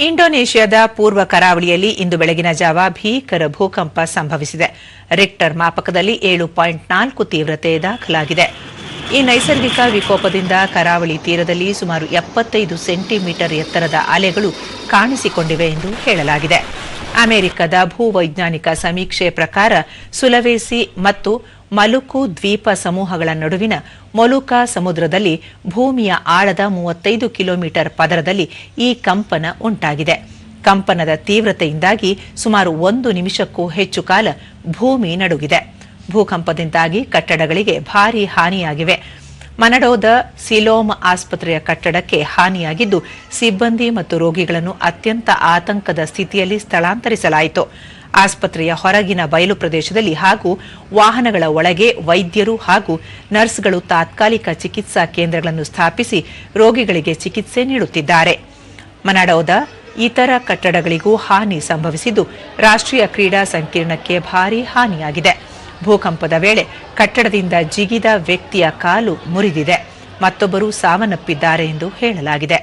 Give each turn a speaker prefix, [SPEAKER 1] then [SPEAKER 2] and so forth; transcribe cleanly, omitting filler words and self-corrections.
[SPEAKER 1] ಇಂಡೋನೇಷ್ಯಾದ ಪೂರ್ವ ಕರಾವಳಿಯಲ್ಲಿ ಇಂದು ಬೆಳಗಿನ ಜಾವ ಭೀಕರ ಭೂಕಂಪ ಸಂಭವಿಸಿದೆ. ರಿಕ್ಟರ್ ಮಾಪಕದಲ್ಲಿ 7.4 ತೀವ್ರತೆ ದಾಖಲಾಗಿದೆ. ಈ ನೈಸರ್ಗಿಕ ವಿಕೋಪದಿಂದ ಕರಾವಳಿ ತೀರದಲ್ಲಿ ಸುಮಾರು 75 ಸೆಂಟಿಮೀಟರ್ ಎತ್ತರದ ಅಲೆಗಳು ಕಾಣಿಸಿಕೊಂಡಿವೆ ಎಂದು ಹೇಳಲಾಗಿದೆ. ಅಮೆರಿಕದ ಭೂವೈಜ್ಞಾನಿಕ ಸಮೀಕ್ಷೆ ಪ್ರಕಾರ ಸುಲವೇಸಿ ಮತ್ತು ಮಲುಕು ದ್ವೀಪ ಸಮೂಹಗಳ ನಡುವಿನ ಮೊಲುಕಾ ಸಮುದ್ರದಲ್ಲಿ ಭೂಮಿಯ ಆಳದ 35 ಕಿಲೋಮೀಟರ್ ಪದರದಲ್ಲಿ ಈ ಕಂಪನ ಉಂಟಾಗಿದೆ. ಕಂಪನದ ತೀವ್ರತೆಯಿಂದಾಗಿ ಸುಮಾರು 1 ನಿಮಿಷಕ್ಕೂ ಹೆಚ್ಚು ಕಾಲ ಭೂಮಿ ನಡುಗಿದೆ. ಭೂಕಂಪದಿಂದಾಗಿ ಕಟ್ಟಡಗಳಿಗೆ ಭಾರೀ ಹಾನಿಯಾಗಿವೆ. ಮನಡೋದ ಸಿಲೋಮ್ ಆಸ್ಪತ್ರೆಯ ಕಟ್ಟಡಕ್ಕೆ ಹಾನಿಯಾಗಿದ್ದು, ಸಿಬ್ಬಂದಿ ಮತ್ತು ರೋಗಿಗಳನ್ನು ಅತ್ಯಂತ ಆತಂಕದ ಸ್ಥಿತಿಯಲ್ಲಿ ಸ್ಥಳಾಂತರಿಸಲಾಯಿತು. ಆಸ್ಪತ್ರೆಯ ಹೊರಗಿನ ಬಯಲು ಪ್ರದೇಶದಲ್ಲಿ ಹಾಗೂ ವಾಹನಗಳ ಒಳಗೆ ವೈದ್ಯರು ಹಾಗೂ ನರ್ಸ್ಗಳು ತಾತ್ಕಾಲಿಕ ಚಿಕಿತ್ಸಾ ಕೇಂದ್ರಗಳನ್ನು ಸ್ಥಾಪಿಸಿ ರೋಗಿಗಳಿಗೆ ಚಿಕಿತ್ಸೆ ನೀಡುತ್ತಿದ್ದಾರೆ. ಮನಡೋದ ಇತರ ಕಟ್ಟಡಗಳಿಗೂ ಹಾನಿ ಸಂಭವಿಸಿದ್ದು, ರಾಷ್ಟ್ರೀಯ ಕ್ರೀಡಾ ಸಂಕೀರ್ಣಕ್ಕೆ ಭಾರೀ ಹಾನಿಯಾಗಿದೆ. ಭೂಕಂಪದ ವೇಳೆ ಕಟ್ಟಡದಿಂದ ಜಿಗಿದ ವ್ಯಕ್ತಿಯ ಕಾಲು ಮುರಿದಿದೆ. ಮತ್ತೊಬ್ಬರು ಸಾವನ್ನಪ್ಪಿದ್ದಾರೆ ಎಂದು ಹೇಳಲಾಗಿದೆ.